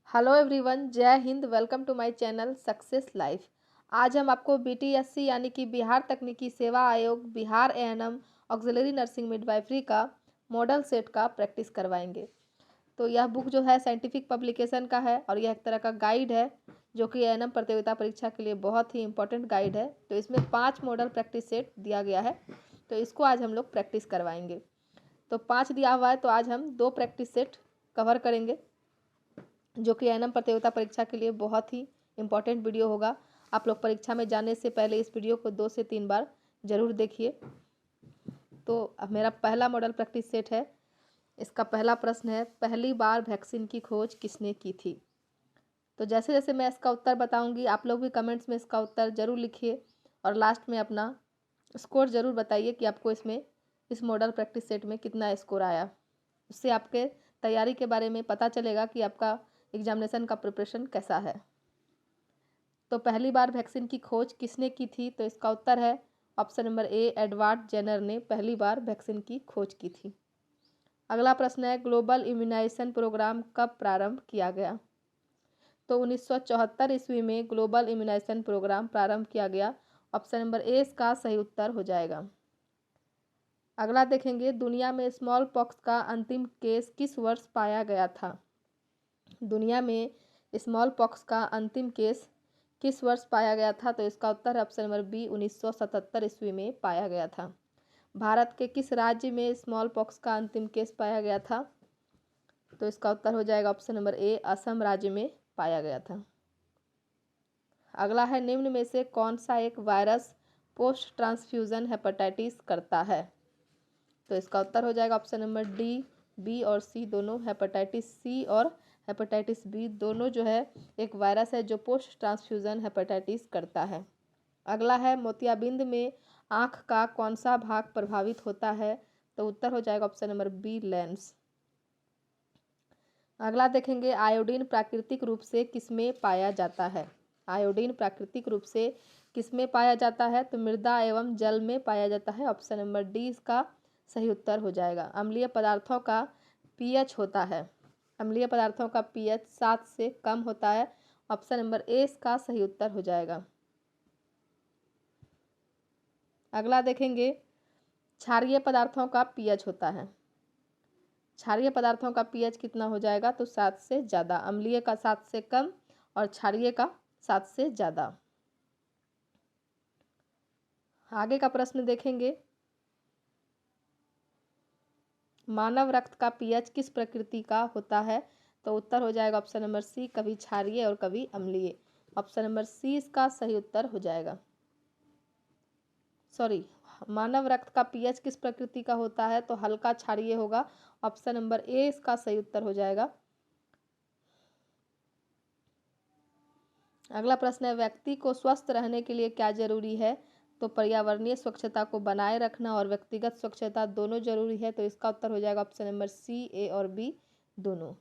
Hello everyone, जय हिंद। Welcome to my channel success life. आज हम आपको बीटीएससी यानी कि बिहार तकनीकी सेवा आयोग Bihar ANM auxiliary nursing midwifery का मॉडल सेट का प्रैक्टिस करवाएंगे। तो यह बुक जो है साइंटिफिक पब्लिकेशन का है और यह एक तरह का गाइड है जो कि एएनएम प्रतियोगिता परीक्षा के लिए बहुत ही इंपॉर्टेंट गाइड है। तो इसमें 5 मॉडल प्रैक्टिस सेट दिया गया है, तो इसको आज हम लोग प्रैक्टिस करवाएंगे। तो 5 दिया हुआ है, तो आज हम 2 प्रैक्टिस सेट कवर करेंगे जो कि एएनएम प्रतियोगिता परीक्षा के लिए बहुत ही इंपॉर्टेंट वीडियो होगा। आप लोग परीक्षा में जाने से पहले इस वीडियो को 2 से 3 बार जरूर देखिए। तो अब मेरा पहला मॉडल प्रैक्टिस सेट है। इसका पहला प्रश्न है, पहली बार वैक्सीन की खोज किसने की थी? तो जैसे जैसे मैं इसका उत्तर बताऊंगी आप लोग भी कमेंट्स में इसका उत्तर जरूर लिखिए और लास्ट में अपना स्कोर जरूर बताइए कि आपको इसमें इस मॉडल प्रैक्टिस सेट में कितना स्कोर आया। उससे आपके तैयारी के बारे में पता चलेगा कि आपका एग्जामिनेशन का प्रिपरेशन कैसा है। तो पहली बार वैक्सीन की खोज किसने की थी? तो इसका उत्तर है option number A, Edward Jenner ने पहली बार वैक्सीन की खोज की थी। अगला प्रश्न है, ग्लोबल इम्यूनाइजेशन प्रोग्राम कब प्रारंभ किया गया? तो 1974 ईस्वी में ग्लोबल इम्यूनाइजेशन प्रोग्राम प्रारंभ किया गया। ऑप्शन नंबर ए इसका सही उत्तर हो जाएगा। अगला देखेंगे, दुनिया में स्मॉल पॉक्स का अंतिम केस किस वर्ष पाया गया था? दुनिया में स्मॉल पॉक्स का अंतिम केस किस वर्ष पाया गया था? तो इसका उत्तर है ऑप्शन नंबर बी, 1977 ईस्वी में पाया गया था। भारत के किस राज्य में स्मॉल पॉक्स का अंतिम केस पाया गया था? तो इसका उत्तर हो जाएगा ऑप्शन नंबर ए, असम राज्य में पाया गया था। अगला है, निम्न में से कौन सा एक वायरस पोस्ट ट्रांसफ्यूजन हेपेटाइटिस करता है? तो इसका उत्तर हो जाएगा ऑप्शन नंबर डी, बी और सी दोनों। हेपेटाइटिस सी और हेपेटाइटिस बी दोनों जो है एक वायरस है जो पोस्ट ट्रांसफ्यूजन हेपेटाइटिस करता है। अगला है, मोतियाबिंद में आँख का कौन सा भाग प्रभावित होता है? तो उत्तर हो जाएगा ऑप्शन नंबर बी, लेंस। अगला देखेंगे, आयोडीन प्राकृतिक रूप से किसमें पाया जाता है? आयोडीन प्राकृतिक रूप से किसमें पाया जाता है? तो मृदा एवं जल में पाया जाता है। ऑप्शन नंबर डी इसका सही उत्तर हो जाएगा। अम्लीय पदार्थों का पीएच होता है, अम्लीय पदार्थों का पीएच 7 से कम होता है। ऑप्शन नंबर ए इसका सही उत्तर हो जाएगा। अगला देखेंगे, क्षारीय पदार्थों का पीएच होता है। क्षारीय पदार्थों का पीएच कितना हो जाएगा? तो 7 से ज़्यादा। अम्लीय का 7 से कम और क्षारीय का 7 से ज़्यादा। आगे का प्रश्न देखेंगे, मानव रक्त का पीएच किस प्रकृति का होता है? तो उत्तर हो जाएगा ऑप्शन नंबर सी, कभी क्षारीय और कभी अम्लीय। ऑप्शन नंबर सी इसका सही उत्तर हो जाएगा। सॉरी, मानव रक्त का पीएच किस प्रकृति का होता है? तो हल्का क्षारीय होगा। ऑप्शन नंबर ए इसका सही उत्तर हो जाएगा। अगला प्रश्न है, व्यक्ति को स्वस्थ रहने के लिए क्या जरूरी है? तो पर्यावरणीय स्वच्छता को बनाए रखना और व्यक्तिगत स्वच्छता दोनों जरूरी है। तो इसका उत्तर हो जाएगा ऑप्शन नंबर सी, ए और बी दोनों।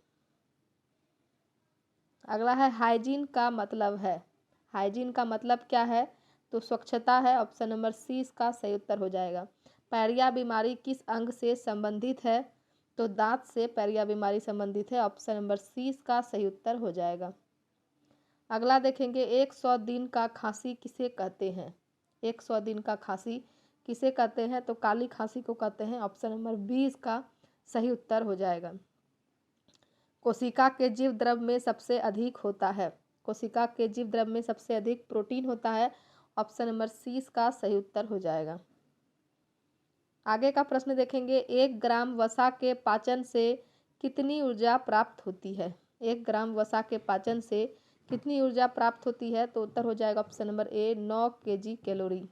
अगला है, हाइजीन का मतलब है। हाइजीन का मतलब क्या है? तो स्वच्छता है। ऑप्शन नंबर सी इसका सही उत्तर हो जाएगा। पैरिया बीमारी किस अंग से संबंधित है? तो दांत से पैरिया बीमारी संबंधित है। ऑप्शन नंबर सी इसका सही उत्तर हो जाएगा। अगला देखेंगे, 100 दिन का खांसी किसे कहते हैं? 100 दिन का खांसी किसे कहते हैं? तो काली खांसी को कहते हैं। ऑप्शन नंबर बी इसका सही उत्तर हो जाएगा। कोशिका के जीव द्रव में सबसे अधिक होता है। कोशिका के जीव द्रव में सबसे अधिक प्रोटीन होता है। ऑप्शन नंबर सी इसका सही उत्तर हो जाएगा। आगे का प्रश्न देखेंगे, 1 ग्राम वसा के पाचन से कितनी ऊर्जा प्राप्त होती है? 1 ग्राम वसा के पाचन से कितनी ऊर्जा प्राप्त होती है? तो उत्तर हो जाएगा ऑप्शन नंबर ए, 9 केजी कैलोरी।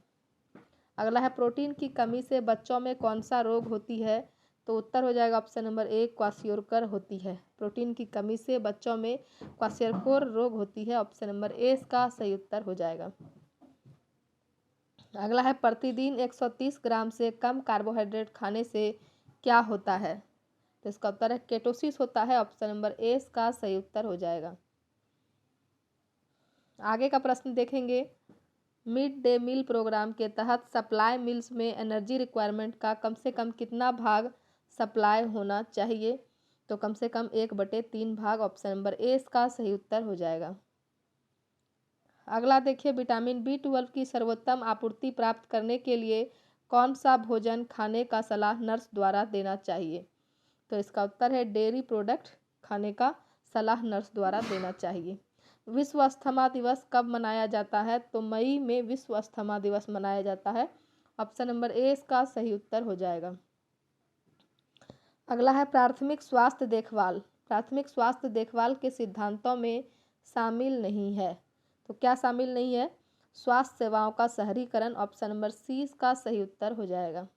अगला है, प्रोटीन की कमी से बच्चों में कौन सा रोग होती है? तो उत्तर हो जाएगा ऑप्शन नंबर ए, क्वाशियोरकर होती है। प्रोटीन की कमी से बच्चों में क्वाशियोरकर रोग होती है। ऑप्शन नंबर ए इसका सही उत्तर हो जाएगा। अगला है, प्रतिदिन 130 ग्राम से कम कार्बोहाइड्रेट खाने से क्या होता है? तो इसका उत्तर है केटोसिस होता है। ऑप्शन नंबर ए इसका सही उत्तर हो जाएगा। आगे का प्रश्न देखेंगे, मिड डे मील प्रोग्राम के तहत सप्लाई मिल्स में एनर्जी रिक्वायरमेंट का कम से कम कितना भाग सप्लाई होना चाहिए? तो कम से कम 1/3 भाग। ऑप्शन नंबर ए इसका सही उत्तर हो जाएगा। अगला देखिए, विटामिन B12 की सर्वोत्तम आपूर्ति प्राप्त करने के लिए कौन सा भोजन खाने का सलाह नर्स द्वारा देना चाहिए? तो इसका उत्तर है डेयरी प्रोडक्ट खाने का सलाह नर्स द्वारा देना चाहिए। विश्व अस्थमा दिवस कब मनाया जाता है? तो मई में विश्व अस्थमा दिवस मनाया जाता है। ऑप्शन नंबर ए इसका सही उत्तर हो जाएगा। अगला है प्राथमिक स्वास्थ्य देखभाल। प्राथमिक स्वास्थ्य देखभाल के सिद्धांतों में शामिल नहीं है। तो क्या शामिल नहीं है? स्वास्थ्य सेवाओं का शहरीकरण। ऑप्शन नंबर सी इसका सही उत्तर हो जाएगा।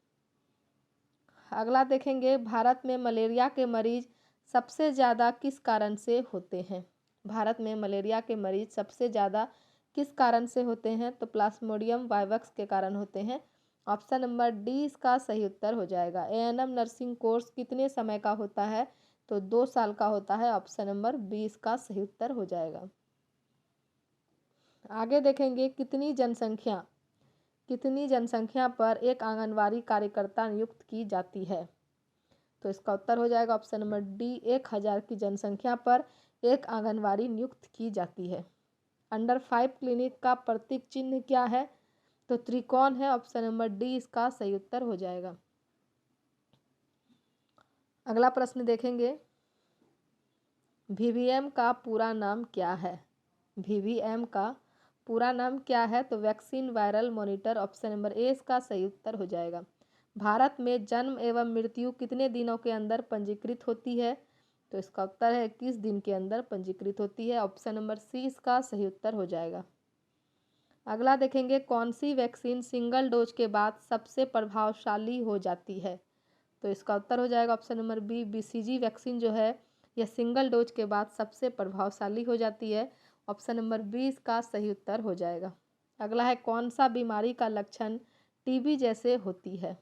अगला देखेंगे, भारत में मलेरिया के मरीज सबसे ज़्यादा किस कारण से होते हैं? भारत में मलेरिया के मरीज सबसे ज़्यादा किस कारण से होते हैं? तो प्लाज्मोडियम वाइवक्स के कारण होते हैं। ऑप्शन नंबर डी इसका सही उत्तर हो जाएगा। एएनएम नर्सिंग कोर्स कितने समय का होता है? तो 2 साल का होता है। ऑप्शन नंबर बी इसका सही उत्तर हो जाएगा। आगे देखेंगे, कितनी जनसंख्या पर एक आंगनवाड़ी कार्यकर्ता नियुक्त की जाती है? तो इसका उत्तर हो जाएगा ऑप्शन नंबर डी, 1000 की जनसंख्या पर एक आंगनवाड़ी नियुक्त की जाती है। अंडर 5 क्लिनिक का प्रतीक चिन्ह क्या है? तो त्रिकोण है। ऑप्शन नंबर डी इसका सही उत्तर हो जाएगा। अगला प्रश्न देखेंगे, वीवीएम का पूरा नाम क्या है? वीवीएम का पूरा नाम क्या है? तो vaccine viral monitor. Option number ए इसका सही उत्तर हो जाएगा। भारत में जन्म एवं मृत्यु कितने दिनों के अंदर पंजीकृत होती है? तो इसका उत्तर है 21 दिन के अंदर पंजीकृत होती है। ऑप्शन नंबर सी इसका सही उत्तर हो जाएगा। अगला देखेंगे, कौन सी वैक्सीन सिंगल डोज के बाद सबसे प्रभावशाली हो जाती है? तो इसका उत्तर हो जाएगा option number B, BCG vaccine जो है यह सिंगल डोज के बाद सबसे प्रभावशाली हो जाती है। ऑप्शन नंबर बी इसका सही उत्तर हो जाएगा। अगला है, कौन सा बीमारी का लक्षण टीबी जैसे होती है?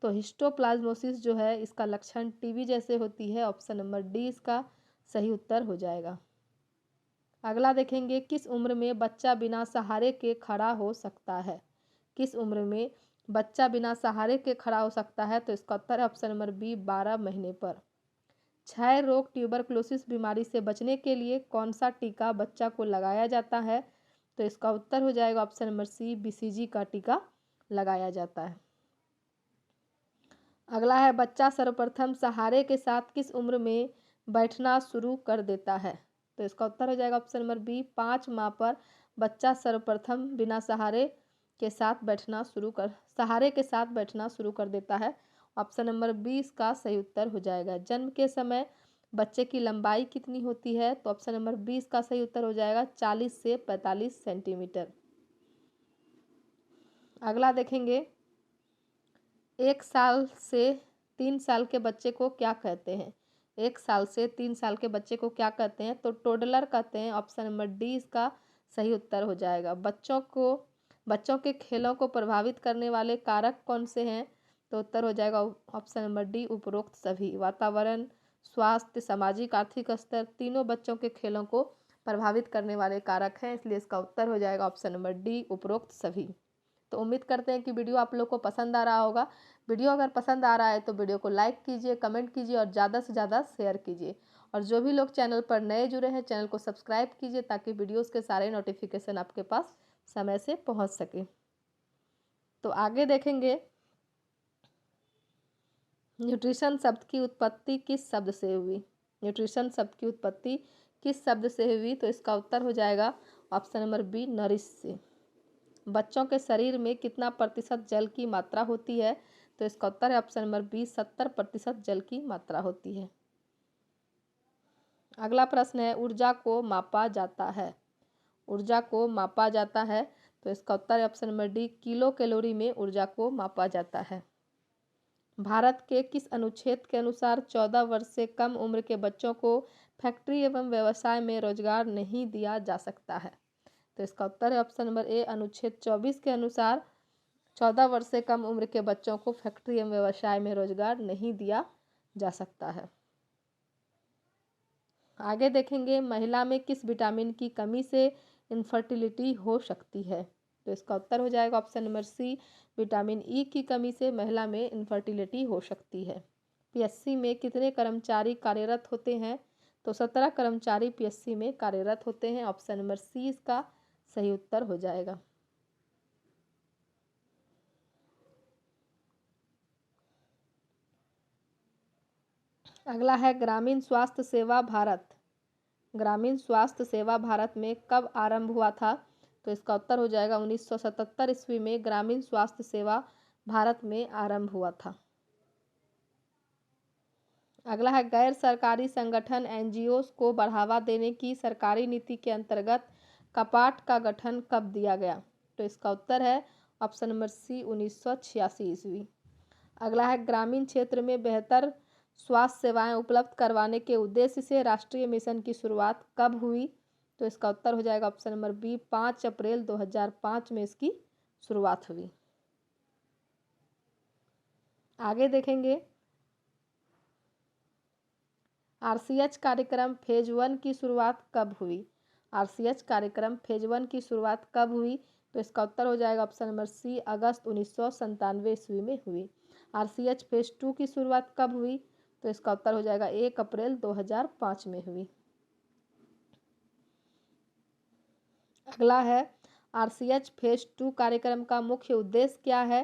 तो हिस्टोप्लाज्मोसिस जो है इसका लक्षण टीबी जैसे होती है। ऑप्शन नंबर डी इसका सही उत्तर हो जाएगा। अगला देखेंगे, किस उम्र में बच्चा बिना सहारे के खड़ा हो सकता है? किस उम्र में बच्चा बिना सहारे के खड़ा हो सकता है? तो इसका उत्तर है ऑप्शन नंबर बी, 12 महीने पर। क्षय रोग ट्यूबरकुलोसिस बीमारी से बचने के लिए कौन सा टीका बच्चा को लगाया जाता है? तो इसका उत्तर हो जाएगा ऑप्शन नंबर सी, बीसीजी का टीका लगाया जाता है। अगला है, बच्चा सर्वप्रथम सहारे के साथ किस उम्र में बैठना शुरू कर देता है? तो इसका उत्तर हो जाएगा ऑप्शन नंबर बी, 5 माह पर बच्चा सर्वप्रथम बिना सहारे के साथ बैठना शुरू कर देता है। ऑप्शन नंबर बी इसका सही उत्तर हो जाएगा। जन्म के समय बच्चे की लंबाई कितनी होती है? तो ऑप्शन नंबर बी इसका सही उत्तर हो जाएगा 40 से 45 सेंटीमीटर। अगला देखेंगे, 1 साल से 3 साल के बच्चे को क्या कहते हैं? 1 साल से 3 साल के बच्चे को क्या कहते हैं? तो टोडलर कहते हैं। ऑप्शन नंबर डी इसका सही उत्तर हो जाएगा। बच्चों के खेलों को प्रभावित करने वाले कारक कौन से हैं? तो उत्तर हो जाएगा ऑप्शन नंबर डी, उपरोक्त सभी। वातावरण, स्वास्थ्य, सामाजिक आर्थिक स्तर तीनों बच्चों के खेलों को प्रभावित करने वाले कारक हैं, इसलिए इसका उत्तर हो जाएगा ऑप्शन नंबर डी, उपरोक्त सभी। तो उम्मीद करते हैं कि वीडियो आप लोग को पसंद आ रहा होगा। वीडियो अगर पसंद आ रहा है तो वीडियो को लाइक कीजिए, कमेंट कीजिए और ज़्यादा से ज़्यादा शेयर कीजिए। और जो भी लोग चैनल पर नए जुड़े हैं चैनल को सब्सक्राइब कीजिए ताकि वीडियोस के सारे नोटिफिकेशन आपके पास समय से पहुंच सके। तो आगे देखेंगे, न्यूट्रिशन शब्द की उत्पत्ति किस शब्द से हुई? न्यूट्रिशन शब्द की उत्पत्ति किस शब्द से हुई? तो इसका उत्तर हो जाएगा ऑप्शन नंबर बी, नरिश से। बच्चों के शरीर में कितना प्रतिशत जल की मात्रा होती है? तो इसका उत्तर है ऑप्शन नंबर बी, 70% जल की मात्रा होती है। अगला प्रश्न है, ऊर्जा को मापा जाता है। ऊर्जा को मापा जाता है तो इसका उत्तर है option number D, kilo calorie में ऊर्जा को मापा जाता है। भारत के किस अनुच्छेद के अनुसार 14 वर्ष से कम उम्र के बच्चों को फैक्ट्री एवं व्यवसाय में रोजगार नहीं दिया जा सकता है? तो इसका उत्तर है ऑप्शन नंबर ए, अनुच्छेद 24 के अनुसार 14 वर्ष से कम उम्र के बच्चों को फैक्ट्री एवं व्यवसाय में रोजगार नहीं दिया जा सकता है। आगे देखेंगे, महिला में किस विटामिन की कमी से इनफर्टिलिटी हो सकती है? तो इसका उत्तर हो जाएगा option number C, vitamin E की कमी से महिला में इनफर्टिलिटी हो सकती है। पीएससी में कितने कर्मचारी कार्यरत होते हैं? तो 17 कर्मचारी पीएससी में कार्यरत होते हैं। ऑप्शन नंबर सी इसका सही उत्तर हो जाएगा। अगला है ग्रामीण स्वास्थ्य सेवा भारत। ग्रामीण स्वास्थ्य सेवा भारत में कब आरंभ हुआ था? तो इसका उत्तर हो जाएगा 1977 ईस्वी में ग्रामीण स्वास्थ्य सेवा भारत में आरंभ हुआ था। अगला है गैर सरकारी संगठन एनजीओ को बढ़ावा देने की सरकारी नीति के अंतर्गत कपाट का गठन कब दिया गया? तो इसका उत्तर है ऑप्शन नंबर सी 1986 ईस्वी। अगला है ग्रामीण क्षेत्र में बेहतर स्वास्थ्य सेवाएं उपलब्ध करवाने के उद्देश्य से राष्ट्रीय मिशन की शुरुआत कब हुई? तो इसका उत्तर हो जाएगा ऑप्शन नंबर बी 5 अप्रैल 2005 में इसकी शुरुआत हुई। आगे देखेंगे आरसीएच कार्यक्रम फेज 1 की शुरुआत कब हुई? आरसीएच कार्यक्रम फेज 1 की शुरुआत कब हुई? तो इसका उत्तर हो जाएगा ऑप्शन नंबर सी अगस्त 1997 ईस्वी में हुई। आरसीएच फेज 2 की शुरुआत कब हुई? तो इसका उत्तर हो जाएगा 1 अप्रैल 2005 में हुई। अगला है आरसीएच फेज 2 कार्यक्रम का मुख्य उद्देश्य क्या है?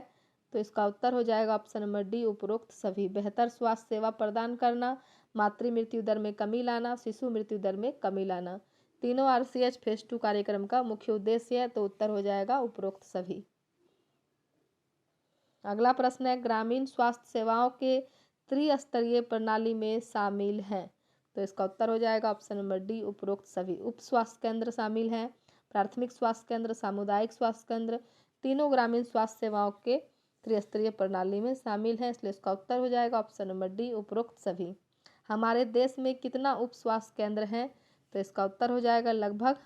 तो इसका उत्तर हो जाएगा ऑप्शन नंबर डी उपरोक्त सभी। बेहतर स्वास्थ्य सेवा प्रदान करना, मातृ मृत्यु दर में कमी लाना, शिशु मृत्यु दर में कमी लाना, तीनों आरसीएच फेज 2 कार्यक्रम का मुख्य उद्देश्य है। तो उत्तर हो जाएगा उपरोक्त सभी। अगला प्रश्न है ग्रामीण स्वास्थ्य सेवाओं के त्रिस्तरीय प्रणाली में शामिल हैं? तो इसका उत्तर हो जाएगा ऑप्शन नंबर डी उपरोक्त सभी। उप स्वास्थ्य केंद्र शामिल हैं, प्राथमिक स्वास्थ्य केंद्र, सामुदायिक स्वास्थ्य केंद्र, तीनों ग्रामीण स्वास्थ्य सेवाओं के त्रिस्तरीय प्रणाली में शामिल हैं, इसलिए इसका उत्तर हो जाएगा ऑप्शन नंबर डी उपरोक्त सभी। हमारे देश में कितना उप स्वास्थ्य केंद्र हैं? तो इसका उत्तर हो जाएगा लगभग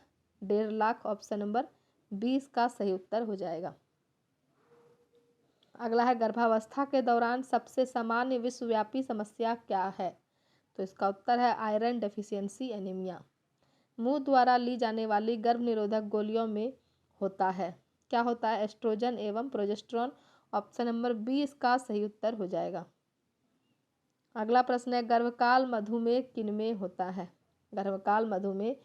1.5 लाख। ऑप्शन नंबर 20 का सही उत्तर हो जाएगा। अगला है गर्भावस्था के दौरान सबसे सामान्य विश्वव्यापी समस्या क्या है? तो इसका उत्तर है आयरन डेफिशिएंसी एनीमिया। मुंह द्वारा ली जाने वाली गर्भ निरोधक गोलियों में होता है, क्या होता है? एस्ट्रोजन एवं प्रोजेस्टेरॉन। ऑप्शन नंबर बी इसका सही उत्तर हो जाएगा। अगला प्रश्न है गर्भकाल मधुमेह किनमें होता है? गर्भकाल मधुमेह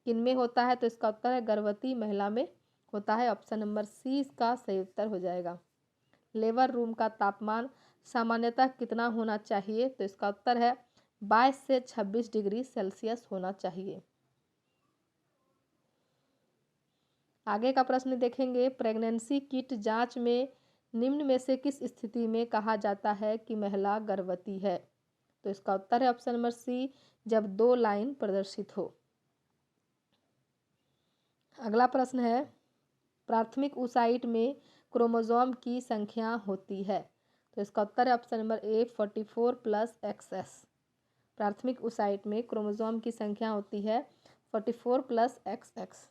किनमें होता है? तो इसका उत्तर है गर्भवती महिला में होता है। ऑप्शन नंबर सी इसका सही उत्तर हो जाएगा। लेबर रूम का तापमान सामान्यतः कितना होना चाहिए? तो इसका उत्तर है 22 से 26 डिग्री सेल्सियस होना चाहिए। आगे का प्रश्न देखेंगे प्रेगनेंसी किट जांच में निम्न में से किस स्थिति में कहा जाता है कि महिला गर्भवती है? तो इसका उत्तर है ऑप्शन नंबर सी जब 2 लाइन प्रदर्शित हो। अगला प्रश्न है प्राथमिक oocyte में क्रोमोसोम की संख्या होती है? तो इसका उत्तर है ऑप्शन नंबर ए 44 प्लस XS। प्राथमिक oocyte में क्रोमोसोम की संख्या होती है 44 प्लस XX।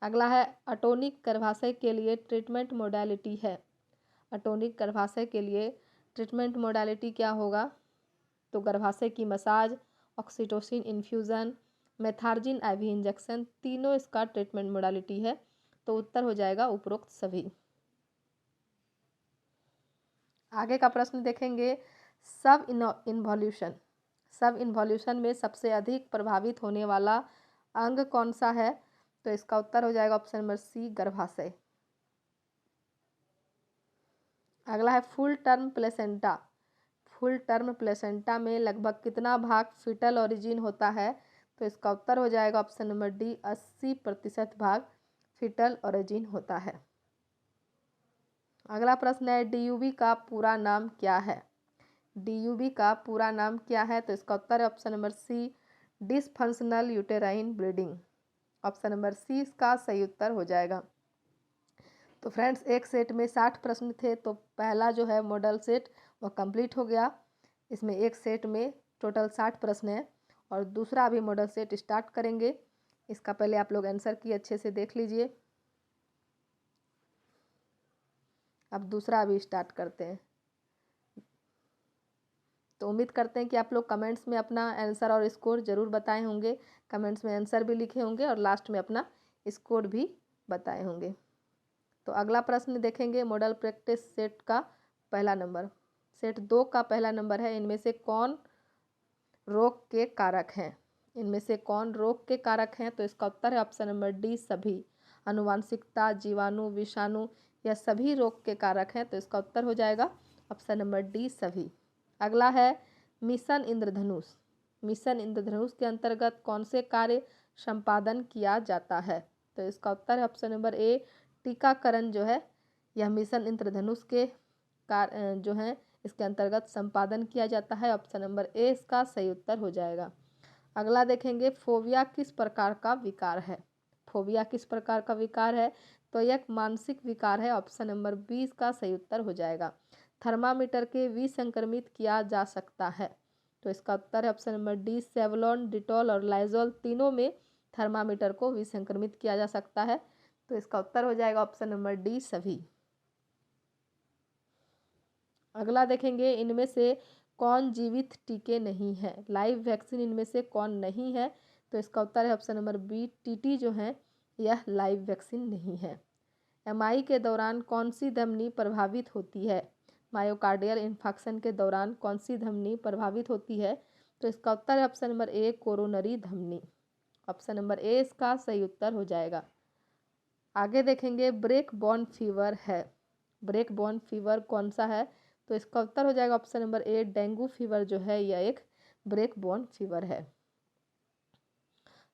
अगला है अटोनिक गर्भाशय के लिए ट्रीटमेंट मोडालिटी है? अटोनिक गर्भाशय के लिए ट्रीटमेंट मोडालिटी क्या होगा? तो गर्भाशय की massage, oxytocin infusion, methergine IV injection, तीनों इसका ट्रीटमेंट मोडालिटी है। तो उत्तर हो जाएगा उपरोक्त सभी। आगे का प्रश्न देखेंगे सब इन्वॉल्यूशन। सब इन्वॉल्यूशन में सबसे अधिक प्रभावित होने वाला अंग कौन सा है? तो इसका उत्तर हो जाएगा ऑप्शन नंबर सी गर्भाशय। अगला है full term placenta. Full term placenta में लगभग कितना भाग फीटल ओरिजिन होता है? तो इसका उत्तर हो जाएगा ऑप्शन नंबर डी 80% भाग फीटल ओरिजिन होता है। अगला प्रश्न है डीयूबी का पूरा नाम क्या है? डीयूबी का पूरा नाम क्या है? तो इसका उत्तर है option number C dysfunctional uterine bleeding. Option number C इसका सही उत्तर हो जाएगा। तो फ्रेंड्स एक सेट में 60 प्रश्न थे, तो पहला जो है मॉडल सेट वो कंप्लीट हो गया। इसमें एक सेट में टोटल 60 प्रश्न है और दूसरा अभी मॉडल सेट स्टार्ट करेंगे। इसका पहले आप लोग आंसर की अच्छे से देख लीजिए। अब दूसरा अभी स्टार्ट करते हैं। तो उम्मीद करते हैं कि आप लोग कमेंट्स में अपना आंसर और स्कोर ज़रूर बताए होंगे। कमेंट्स में आंसर भी लिखे होंगे और लास्ट में अपना स्कोर भी बताए होंगे। तो अगला प्रश्न देखेंगे मॉडल प्रैक्टिस सेट का पहला नंबर। सेट 2 का पहला नंबर है, इनमें से कौन रोग के कारक हैं? इनमें से कौन रोग के कारक हैं? तो इसका उत्तर है ऑप्शन नंबर डी, सभी। आनुवांशिकता, जीवाणु, विषाणु, यह सभी रोग के कारक हैं, तो इसका उत्तर हो जाएगा ऑप्शन नंबर डी, सभी। अगला है मिशन इंद्रधनुष। मिशन इंद्रधनुष के अंतर्गत कौन से कार्य संपादन किया जाता है? तो इसका उत्तर है ऑप्शन नंबर ए, टीकाकरण जो है यह मिशन इंद्रधनुष के कार्य जो है इसके अंतर्गत संपादन किया जाता है। ऑप्शन नंबर ए इसका सही उत्तर हो जाएगा। अगला देखेंगे, फोबिया किस प्रकार का विकार है? फोबिया किस प्रकार का विकार है? तो यह एक मानसिक विकार है। ऑप्शन नंबर बी इसका सही उत्तर हो जाएगा। थर्मामीटर के विसंक्रमित किया जा सकता है? तो इसका उत्तर है option number D, Savlon, Dettol और लाइजॉल तीनों में थर्मामीटर को विसंक्रमित किया जा सकता है। तो इसका उत्तर हो जाएगा ऑप्शन नंबर डी, सभी। अगला देखेंगे, इनमें से कौन जीवित टीके नहीं है? लाइव वैक्सीन इनमें से कौन नहीं है? तो इसका उत्तर है ऑप्शन नंबर बी, टीटी जो है यह लाइव वैक्सीन नहीं है। एमआई के दौरान कौन सी धमनी प्रभावित होती है? मायोकार्डियल इन्फेक्शन के दौरान कौन सी धमनी प्रभावित होती है? तो इसका उत्तर है ऑप्शन नंबर ए, कोरोनरी धमनी। ऑप्शन नंबर ए इसका सही उत्तर हो जाएगा। आगे देखेंगे, ब्रेक बॉर्न फीवर है। ब्रेक बॉर्न फीवर कौन सा है? तो इसका उत्तर हो जाएगा ऑप्शन नंबर ए, डेंगू फीवर जो है यह एक ब्रेक बॉर्न फीवर है।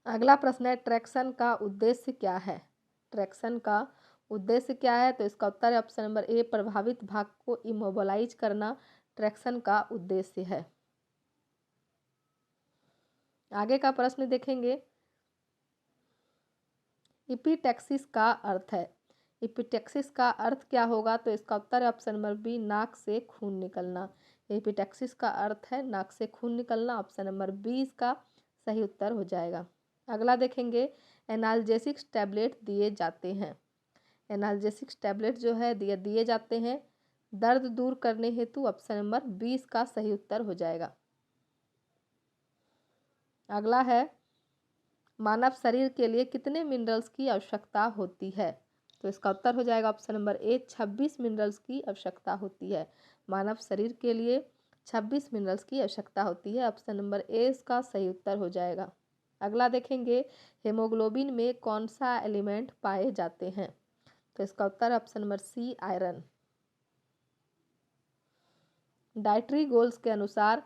अगला प्रश्न है, ट्रैक्शन का उद्देश्य क्या है? ट्रैक्शन का उद्देश्य क्या है? तो इसका उत्तर है ऑप्शन नंबर ए, प्रभावित भाग को इमोबलाइज करना ट्रैक्शन का उद्देश्य है। आगे का प्रश्न देखेंगे, इपिटैक्सिस का अर्थ है। इपिटैक्सिस का अर्थ क्या होगा? तो इसका उत्तर है ऑप्शन नंबर बी, नाक से खून निकलना। एपिटैक्सिस का अर्थ है नाक से खून निकलना। ऑप्शन नंबर बी इसका सही उत्तर हो जाएगा। अगला देखेंगे, एनाल्जेसिक्स टैबलेट दिए जाते हैं। एनाल्जेसिक्स टैबलेट जो है दिए जाते हैं दर्द दूर करने हेतु। ऑप्शन नंबर बी इसका सही उत्तर हो जाएगा। अगला है, मानव शरीर के लिए कितने मिनरल्स की आवश्यकता होती है? तो इसका उत्तर हो जाएगा ऑप्शन नंबर ए, 26 मिनरल्स की आवश्यकता होती है। मानव शरीर के लिए 26 मिनरल्स की आवश्यकता होती है। ऑप्शन नंबर ए इसका सही उत्तर हो जाएगा। अगला देखेंगे, हेमोग्लोबिन में कौन सा एलिमेंट पाए जाते हैं? तो इसका उत्तर option number C, iron. Dietary goals के अनुसार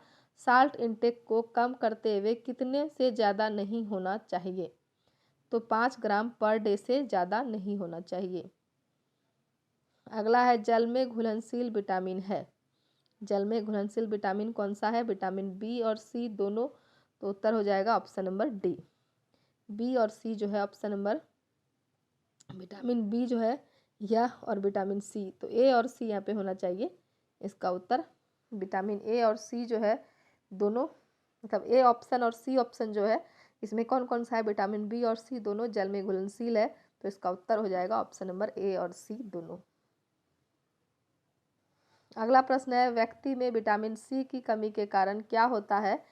साल्ट इंटेक को कम करते हुए कितने से ज़्यादा नहीं होना चाहिए? तो 5 ग्राम पर डे से ज़्यादा नहीं होना चाहिए। अगला है, जल में घुलनशील विटामिन है। जल में घुलनशील विटामिन कौन सा है? विटामिन बी और सी दोनों। तो उत्तर हो जाएगा ऑप्शन नंबर डी, बी और सी जो है ऑप्शन नंबर, विटामिन बी जो है यह और विटामिन सी, तो ए और सी यहाँ पे होना चाहिए इसका उत्तर। विटामिन ए और सी जो है दोनों, मतलब ए ऑप्शन और सी ऑप्शन जो है इसमें कौन कौन सा है? विटामिन बी और सी दोनों जल में घुलनशील है। तो इसका उत्तर हो जाएगा ऑप्शन नंबर ए और सी दोनों। अगला प्रश्न है, व्यक्ति में विटामिन सी की कमी के कारण क्या होता है?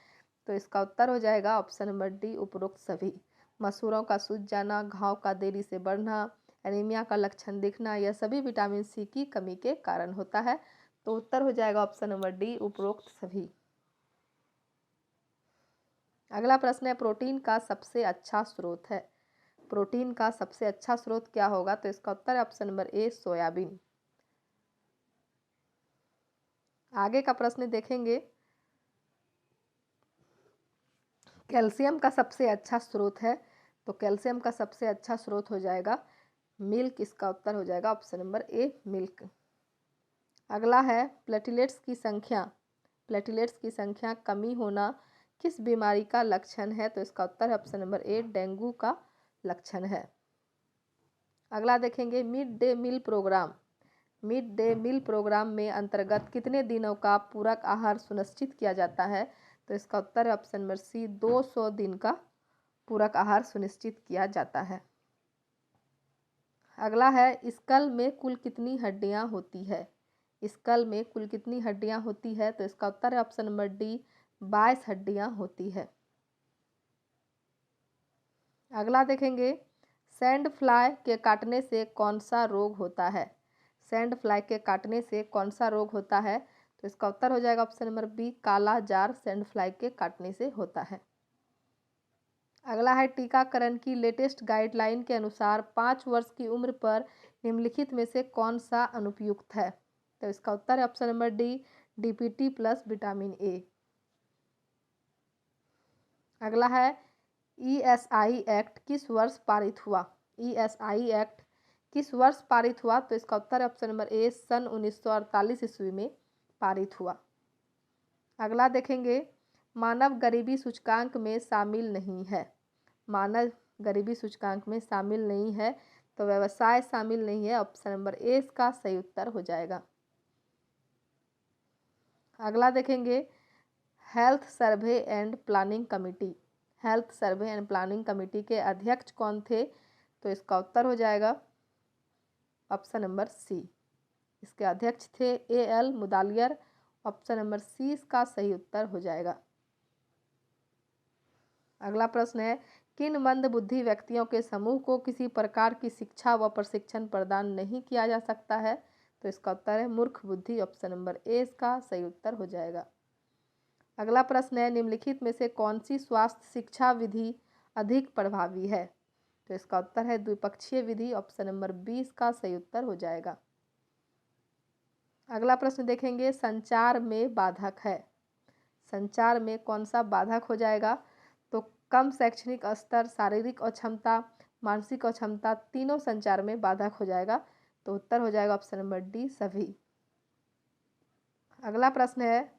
तो इसका उत्तर हो जाएगा ऑप्शन नंबर डी, उपरोक्त सभी। मसूड़ों का सूज जाना, घाव का देरी से बढ़ना, एनीमिया का लक्षण दिखना, यह सभी विटामिन सी की कमी के कारण होता है। तो उत्तर हो जाएगा ऑप्शन नंबर डी, उपरोक्त सभी। अगला प्रश्न है, प्रोटीन का सबसे अच्छा स्रोत है। प्रोटीन का सबसे अच्छा स्रोत क्या होगा? तो इसका उत्तर है ऑप्शन नंबर ए, सोयाबीन। आगे का प्रश्न देखेंगे, कैल्शियम का सबसे अच्छा स्रोत है। तो कैल्शियम का सबसे अच्छा स्रोत हो जाएगा मिल्क। इसका उत्तर हो जाएगा ऑप्शन नंबर ए, मिल्क। अगला है, प्लेटलेट्स की संख्या। प्लेटलेट्स की संख्या कमी होना किस बीमारी का लक्षण है? तो इसका उत्तर है ऑप्शन नंबर ए, डेंगू का लक्षण है। अगला देखेंगे, mid day meal programme. Mid day meal programme में अंतर्गत कितने दिनों का पूरक आहार सुनिश्चित किया जाता है? तो इसका उत्तर है ऑप्शन नंबर सी, 200 दिन का पूरक आहार सुनिश्चित किया जाता है। अगला है, स्कल में कुल कितनी हड्डियां होती है? स्कल में कुल कितनी हड्डियां होती है? तो इसका उत्तर है ऑप्शन नंबर डी, 22 हड्डियां होती है। अगला देखेंगे, सैंड फ्लाई के काटने से कौन सा रोग होता है? सैंड फ्लाई के काटने से कौन सा रोग होता है? तो इसका उत्तर हो जाएगा ऑप्शन नंबर बी, काला जार सैंड फ्लाई के काटने से होता है। अगला है टीकाकरण की लेटेस्ट गाइडलाइन के अनुसार 5 वर्ष की उम्र पर निम्नलिखित में से कौन सा अनुपयुक्त है? तो इसका उत्तर है option number D, DPT plus vitamin A. अगला है ईएसआई एक्ट किस वर्ष पारित हुआ? ईएसआई एक्ट किस वर्ष पारित हुआ? तो इसका उत्तर है ऑप्शन नंबर ए, सन 1948 ईस्वी में पारित हुआ। अगला देखेंगे, मानव गरीबी सूचकांक में शामिल नहीं है। मानव गरीबी सूचकांक में शामिल नहीं है, तो व्यवसाय शामिल नहीं है, ऑप्शन नंबर ए इसका सही उत्तर हो जाएगा। अगला देखेंगे, health survey and planning committee. Health survey and planning committee के अध्यक्ष कौन थे? तो इसका उत्तर हो जाएगा ऑप्शन नंबर सी, इसके अध्यक्ष थे AL Mudaliar, option number C इसका सही उत्तर हो जाएगा। अगला प्रश्न है, किन मंदबुद्धि व्यक्तियों के समूह को किसी प्रकार की शिक्षा व प्रशिक्षण प्रदान नहीं किया जा सकता है? तो इसका उत्तर है मूर्ख बुद्धि, ऑप्शन नंबर ए इसका सही उत्तर हो जाएगा। अगला प्रश्न है, निम्नलिखित में से कौन सी स्वास्थ्य शिक्षा विधि अधिक प्रभावी है? तो इसका उत्तर है द्विपक्षीय विधि, ऑप्शन नंबर बी इसका सही उत्तर हो जाएगा। अगला प्रश्न देखेंगे, संचार में बाधक है। संचार में कौन सा बाधक हो जाएगा? तो कम शैक्षणिक स्तर, शारीरिक अक्षमता, मानसिक अक्षमता, तीनों संचार में बाधक हो जाएगा, तो उत्तर हो जाएगा ऑप्शन नंबर डी, सभी। अगला प्रश्न है,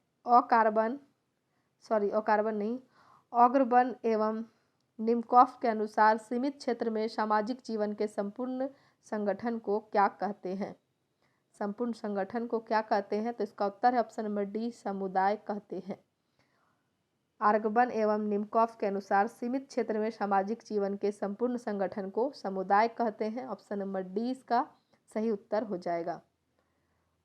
ऑग्रबन एवं निमकॉफ के अनुसार सीमित क्षेत्र में सामाजिक जीवन के संपूर्ण संगठन को क्या कहते हैं? संपूर्ण संगठन को क्या कहते हैं? तो इसका उत्तर है ऑप्शन नंबर डी, समुदाय कहते हैं। आर्गबन एवं निमकॉफ के अनुसार सीमित क्षेत्र में सामाजिक जीवन के संपूर्ण संगठन को समुदाय कहते हैं, ऑप्शन नंबर डी इसका सही उत्तर हो जाएगा।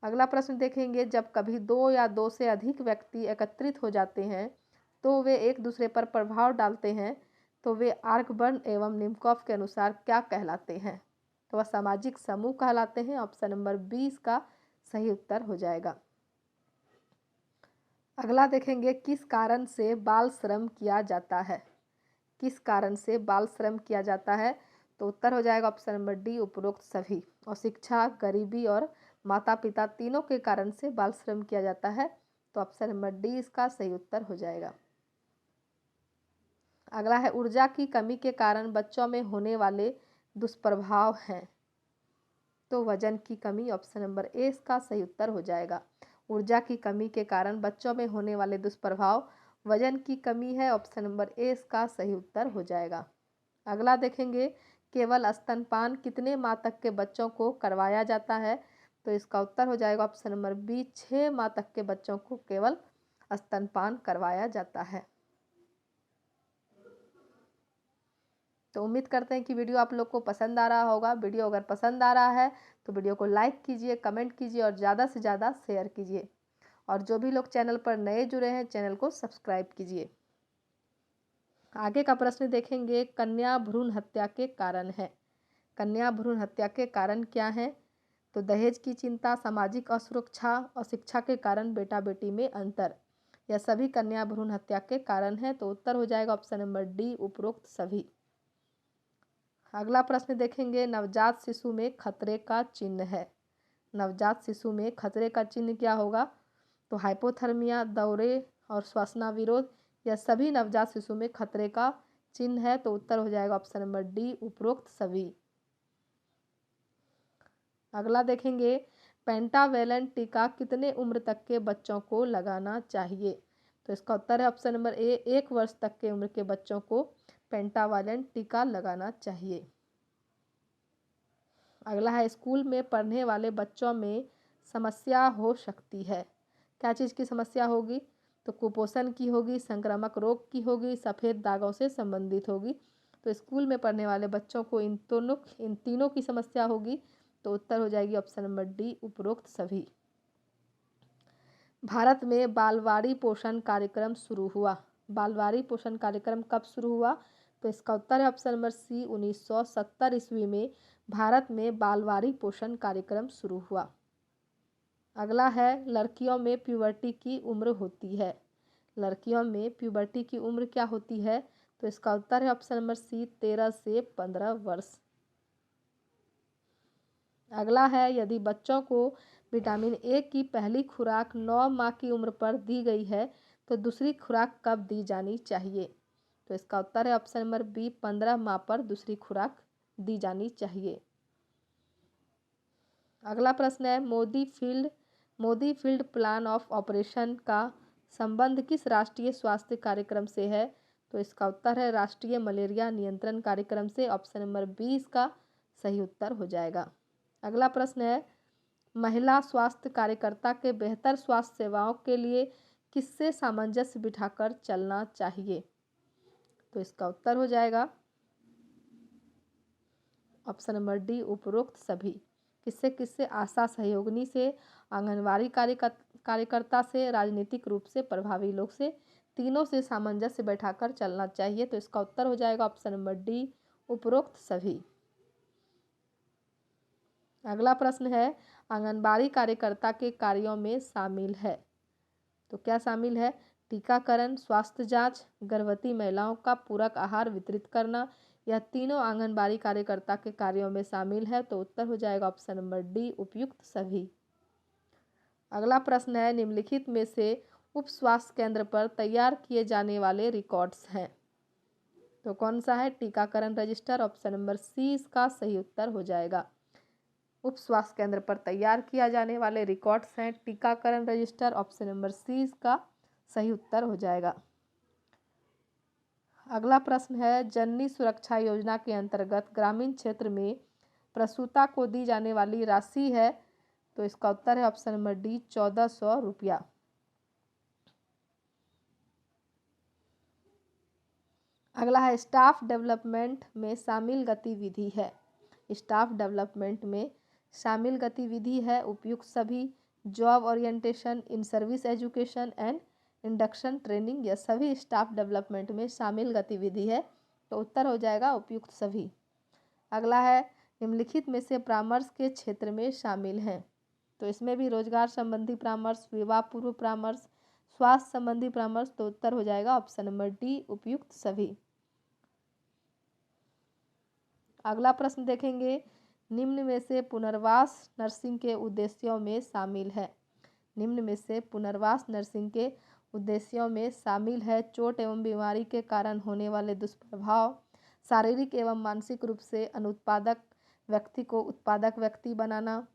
अगला प्रश्न देखेंगे, जब कभी दो या दो से अधिक व्यक्ति एकत्रित हो जाते हैं तो वे एक दूसरे पर प्रभाव डालते हैं, तो वे आर्गबन एवं निमकॉफ के अनुसार क्या कहलाते हैं? तो वह सामाजिक समूह कहलाते हैं, ऑप्शन नंबर बी इसका सही उत्तर हो जाएगा। अगला देखेंगे, किस कारण से बाल श्रम किया जाता है? किस कारण से बाल श्रम किया जाता है? तो उत्तर हो जाएगा ऑप्शन नंबर डी, उपरोक्त सभी। और शिक्षा, गरीबी और माता पिता तीनों के कारण से बाल श्रम किया जाता है, तो ऑप्शन नंबर डी इसका सही उत्तर हो जाएगा। अगला है, ऊर्जा की कमी के कारण बच्चों में होने वाले दुष्प्रभाव हैं। तो वजन की कमी, ऑप्शन नंबर ए इसका सही उत्तर हो जाएगा। ऊर्जा की कमी के कारण बच्चों में होने वाले दुष्प्रभाव वजन की कमी है, ऑप्शन नंबर ए इसका सही उत्तर हो जाएगा। अगला देखेंगे, केवल स्तनपान कितने माह तक के बच्चों को करवाया जाता है? तो इसका उत्तर हो जाएगा ऑप्शन नंबर बी, 6 माह तक के बच्चों को केवल स्तनपान करवाया जाता है। तो उम्मीद करते हैं कि वीडियो आप लोग को पसंद आ रहा होगा। वीडियो अगर पसंद आ रहा है तो वीडियो को लाइक कीजिए, कमेंट कीजिए और ज़्यादा से ज़्यादा शेयर कीजिए। और जो भी लोग चैनल पर नए जुड़े हैं, चैनल को सब्सक्राइब कीजिए। आगे का प्रश्न देखेंगे, कन्या भ्रूण हत्या के कारण है। कन्या भ्रूण हत्या के कारण क्या है? तो दहेज की चिंता, सामाजिक असुरक्षा और शिक्षा के कारण बेटा बेटी में अंतर, यह सभी कन्या भ्रूण हत्या के कारण है, तो उत्तर हो जाएगा ऑप्शन नंबर डी, उपरोक्त सभी। अगला प्रश्न देखेंगे, नवजात शिशु में खतरे का चिन्ह है। नवजात शिशु में खतरे का चिन्ह क्या होगा? तो हाइपोथर्मिया, दौरे और श्वसनाविरोध, यह सभी नवजात शिशु में खतरे का चिन्ह है, तो उत्तर हो जाएगा ऑप्शन नंबर डी, उपरोक्त सभी। अगला देखेंगे, पेंटावेलेंट टीका कितने उम्र तक के बच्चों को लगाना चाहिए? तो इसका उत्तर है ऑप्शन नंबर ए, 1 वर्ष तक के उम्र के बच्चों को पेंटावेलेंट टीका लगाना चाहिए। अगला है, स्कूल में पढ़ने वाले बच्चों में समस्या हो सकती है। क्या चीज़ की समस्या होगी? तो कुपोषण की होगी, संक्रामक रोग की होगी, सफ़ेद दागों से संबंधित होगी। तो स्कूल में पढ़ने वाले बच्चों को इन तीनों की समस्या होगी, तो उत्तर हो जाएगी ऑप्शन नंबर डी, उपरोक्त सभी। भारत में बालवाड़ी पोषण कार्यक्रम शुरू हुआ। बालवाड़ी पोषण कार्यक्रम कब शुरू हुआ? तो इसका उत्तर है ऑप्शन नंबर सी, 1970 ईस्वी में भारत में बालवाड़ी पोषण कार्यक्रम शुरू हुआ। अगला है लड़कियों में प्यूबर्टी की उम्र होती है। लड़कियों में प्यूबर्टी की उम्र क्या होती है? तो इसका उत्तर है ऑप्शन नंबर सी 13 से 15 वर्ष। अगला है यदि बच्चों को विटामिन ए की पहली खुराक 9 माह की उम्र पर दी गई है तो दूसरी खुराक कब दी जानी चाहिए? तो इसका उत्तर है ऑप्शन नंबर बी 15 माह पर दूसरी खुराक दी जानी चाहिए। अगला प्रश्न है Modi field plan of operation का संबंध किस राष्ट्रीय स्वास्थ्य कार्यक्रम से है? तो इसका उत्तर है राष्ट्रीय मलेरिया नियंत्रण कार्यक्रम से। ऑप्शन नंबर बी इसका सही उत्तर हो जाएगा। अगला प्रश्न है महिला स्वास्थ्य कार्यकर्ता के बेहतर स्वास्थ्य सेवाओं के लिए किससे सामंजस्य बिठाकर चलना चाहिए? तो इसका उत्तर हो जाएगा ऑप्शन नंबर डी उपरोक्त सभी। किससे किससे? आशा सहयोगिनी से, आंगनवाड़ी कार्यकर्ता से, राजनीतिक रूप से प्रभावी लोग से, तीनों से सामंजस्य बैठाकर चलना चाहिए। तो इसका उत्तर हो जाएगा ऑप्शन नंबर डी उपरोक्त सभी। अगला प्रश्न है आंगनबाड़ी कार्यकर्ता के कार्यों में शामिल है। तो क्या शामिल है? टीकाकरण, स्वास्थ्य जांच, गर्भवती महिलाओं का पूरक आहार वितरित करना, यह तीनों आंगनबाड़ी कार्यकर्ता के कार्यों में शामिल है। तो उत्तर हो जाएगा ऑप्शन नंबर डी उपयुक्त सभी। अगला प्रश्न है निम्नलिखित में से उप स्वास्थ्य केंद्र पर तैयार किए जाने वाले रिकॉर्ड्स हैं। तो कौन सा है? टीकाकरण रजिस्टर। ऑप्शन नंबर सी इसका सही उत्तर हो जाएगा। उप स्वास्थ्य केंद्र पर तैयार किया जाने वाले रिकॉर्ड्स हैं टीकाकरण रजिस्टर। ऑप्शन नंबर सी इसका सही उत्तर हो जाएगा। अगला प्रश्न है जननी सुरक्षा योजना के अंतर्गत ग्रामीण क्षेत्र में प्रसूता को दी जाने वाली राशि है। तो इसका उत्तर है ऑप्शन नंबर डी 1400 रुपया। अगला है स्टाफ डेवलपमेंट में शामिल गतिविधि है। स्टाफ डेवलपमेंट में शामिल गतिविधि है उपयुक्त सभी, job orientation, in service education and induction training. यह सभी स्टाफ डेवलपमेंट में शामिल गतिविधि है। तो उत्तर हो जाएगा उपयुक्त सभी। अगला है निम्नलिखित में से परामर्श के क्षेत्र में शामिल हैं। तो इसमें भी रोजगार संबंधी परामर्श, विवाह पूर्व परामर्श, स्वास्थ्य संबंधी परामर्श। तो उत्तर हो जाएगा ऑप्शन नंबर डी उपयुक्त सभी। अगला प्रश्न देखेंगे निम्न में से पुनर्वास नर्सिंग के उद्देश्यों में शामिल है। निम्न में से पुनर्वास नर्सिंग के उद्देश्यों में शामिल है चोट एवं बीमारी के कारण होने वाले दुष्प्रभाव, शारीरिक एवं मानसिक रूप से अनुत्पादक व्यक्ति को उत्पादक व्यक्ति बनाना।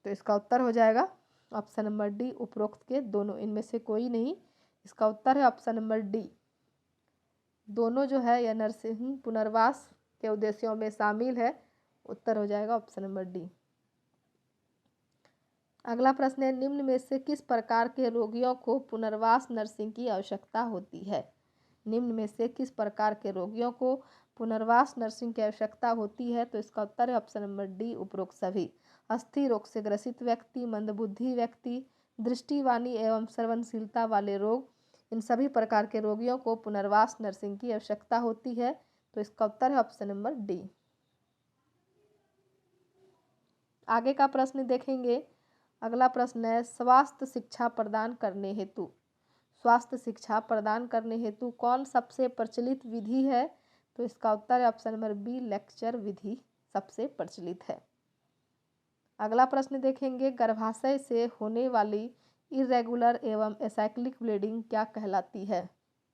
तो इसका उत्तर हो जाएगा ऑप्शन नंबर डी उपरोक्त के दोनों, इनमें से कोई नहीं। इसका उत्तर है ऑप्शन नंबर डी। दोनों जो है यह नर्सिंग पुनर्वास के उद्देश्यों में शामिल है। उत्तर हो जाएगा ऑप्शन नंबर डी। अगला प्रश्न है निम्न में से किस प्रकार के रोगियों को पुनर्वास नर्सिंग की आवश्यकता होती है? निम्न में से किस प्रकार के रोगियों को पुनर्वास नर्सिंग की आवश्यकता होती है? तो इसका उत्तर है ऑप्शन नंबर डी उपरोक्त सभी। अस्थि रोग से ग्रसित व्यक्ति, मंदबुद्धि व्यक्ति, दृष्टिवाणी एवं श्रवणशीलता वाले रोग, इन सभी प्रकार के रोगियों को पुनर्वास नर्सिंग की आवश्यकता होती है। तो इसका उत्तर है ऑप्शन नंबर डी। आगे का प्रश्न देखेंगे। अगला प्रश्न है स्वास्थ्य शिक्षा प्रदान करने हेतु कौन सबसे प्रचलित विधि है? तो इसका उत्तर है ऑप्शन नंबर बी लेक्चर विधि सबसे प्रचलित है। अगला प्रश्न देखेंगे गर्भाशय से होने वाली इरेगुलर एवं एसाइक्लिक ब्लीडिंग क्या कहलाती है?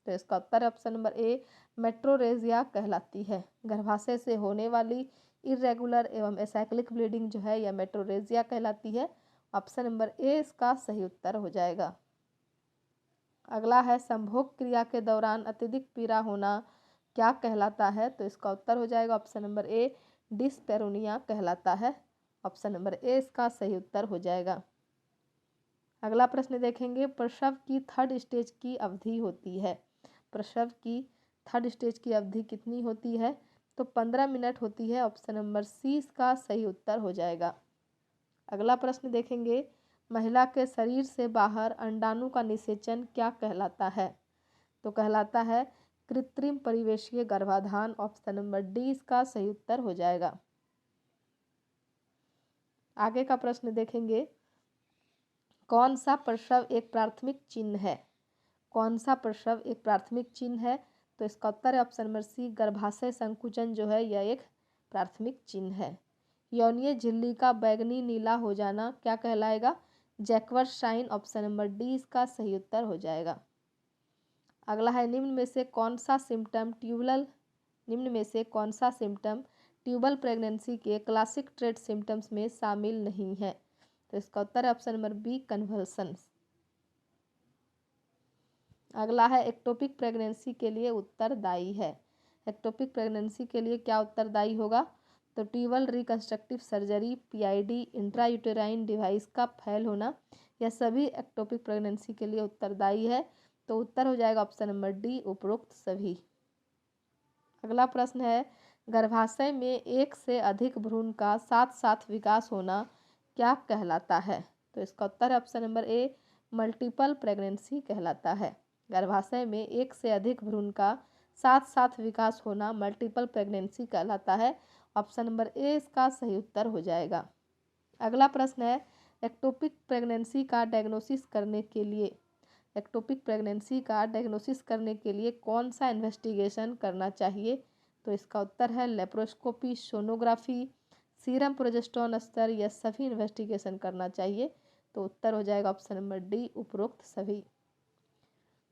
तो इसका उत्तर है ऑप्शन नंबर ए मेट्रोरेजिया कहलाती है। गर्भाशय से होने वाली इरेगुलर एवं एसाइक्लिक ब्लीडिंग जो है यह मेट्रोरेजिया कहलाती है। ऑप्शन नंबर ए इसका सही उत्तर हो जाएगा। अगला है संभोग क्रिया के दौरान अत्यधिक पीड़ा होना क्या कहलाता है? तो इसका उत्तर हो जाएगा ऑप्शन नंबर ए डिस्पेरोनिया कहलाता है। ऑप्शन नंबर ए इसका सही उत्तर हो जाएगा। अगला प्रश्न देखेंगे प्रसव की थर्ड स्टेज की अवधि होती है। प्रसव की थर्ड स्टेज की अवधि कितनी होती है? तो 15 मिनट होती है। ऑप्शन नंबर सी इसका सही उत्तर हो जाएगा। अगला प्रश्न देखेंगे महिला के शरीर से बाहर अंडाणु का निषेचन क्या कहलाता है? तो कहलाता है कृत्रिम परिवेशीय गर्भाधान। ऑप्शन नंबर डी इसका सही उत्तर हो जाएगा। आगे का प्रश्न देखेंगे कौन सा प्रसव एक प्राथमिक चिन्ह है? कौन सा प्रसव एक प्राथमिक चिन्ह है? तो इसका उत्तर है ऑप्शन नंबर सी, गर्भाशय संकुचन जो है यह एक प्राथमिक चिन्ह है। यौनीय झिल्ली का बैंगनी नीला हो जाना क्या कहलाएगा? जैकवर्स साइन, ऑप्शन नंबर डी इसका सही उत्तर हो जाएगा। अगला है निम्न में से कौन सा सिम्टम ट्यूबल प्रेगनेंसी के क्लासिक ट्रेट सिम्टम्स में शामिल नहीं है? तो इसका उत्तर है ऑप्शन नंबर बी, कन्वल्सन्स। अगला है एक्टोपिक प्रेगनेंसी के लिए उत्तरदायी है। एक्टोपिक प्रेगनेंसी के लिए क्या उत्तरदायी होगा? तो tubal reconstructive surgery, PID, intrauterine device का फेल होना, यह सभी एक्टोपिक प्रेगनेंसी के लिए उत्तरदायी है। तो उत्तर हो जाएगा ऑप्शन नंबर डी, उपरोक्त सभी। अगला प्रश्न है, गर्भाशय में एक से अधिक भ्रूण का साथ साथ विकास होना क्या कहलाता है? तो इसका उत्तर है ऑप्शन नंबर ए, मल्टीपल प्रेगनेंसी कहलाता है। गर्भाशय में एक से अधिक भ्रूण का साथ साथ विकास होना मल्टीपल प्रेगनेंसी कहलाता है। ऑप्शन नंबर ए इसका सही उत्तर हो जाएगा। अगला प्रश्न है, एक्टोपिक प्रेगनेंसी का डायग्नोसिस करने के लिए कौन सा इन्वेस्टिगेशन करना चाहिए? तो इसका उत्तर है लेप्रोस्कोपी, सोनोग्राफी, सीरम प्रोजेस्टेरोन स्तर, यह सभी इन्वेस्टिगेशन करना चाहिए। तो उत्तर हो जाएगा ऑप्शन नंबर डी, उपरोक्त सभी।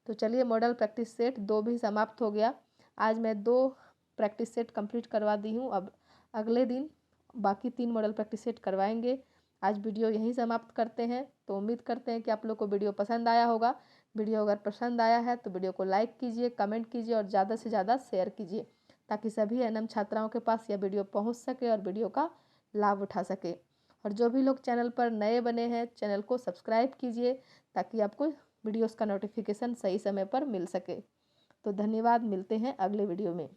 तो चलिए, मॉडल प्रैक्टिस सेट 2 भी समाप्त हो गया। आज मैं 2 प्रैक्टिस सेट कंप्लीट करवा दी हूँ। अब अगले दिन बाकी 3 मॉडल प्रैक्टिस सेट करवाएंगे। आज वीडियो यहीं समाप्त करते हैं। तो उम्मीद करते हैं कि आप लोग को वीडियो पसंद आया होगा। वीडियो अगर पसंद आया है तो वीडियो को लाइक कीजिए, कमेंट कीजिए और ज़्यादा से ज़्यादा शेयर कीजिए, ताकि सभी एनएम छात्राओं के पास यह वीडियो पहुँच सके और वीडियो का लाभ उठा सके। और जो भी लोग चैनल पर नए बने हैं, चैनल को सब्सक्राइब कीजिए, ताकि आपको वीडियोस का नोटिफिकेशन सही समय पर मिल सके। तो धन्यवाद, मिलते हैं अगले वीडियो में।